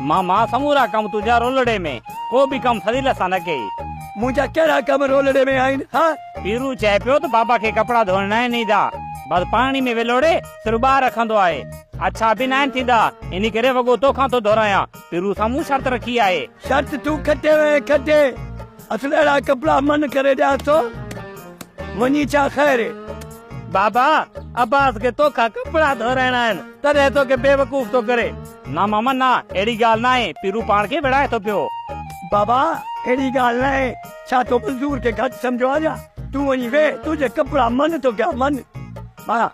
मामा समूरा कम तुझा रोलड़े में को भी कम फजील सां न कई। मुझा केड़ा कम रोलड़े में आइन? हाँ पीरू चए पियो तो बाबा के कपड़ा धोइण न ईंदा, बस पानी में विलोड़े सिरबा रखंदो आहे। अच्छा भी न थींदा, इन करे वगो तोखां तो धोरायां। पीरू सामू शर्त रखी आहे। शर्त तू खटे वे खटे, असल एड़ा कपड़ा मन करे जा तो वनी चा खैर। बाबा अब्बास के तोखा कपड़ा धोराइणा आहिनि तॾहिं तोखे बेवकूफ़ तो करे। ना मामा ना, अहिड़ी ॻाल्हि न आहे। पीरू पाण खे विड़ाए तो पियो। बाबा एड़ी गाल है, छा तो मजदूर के घट समझो आजा। तू वनी वे तुझे कपड़ा मन तो क्या मन। मां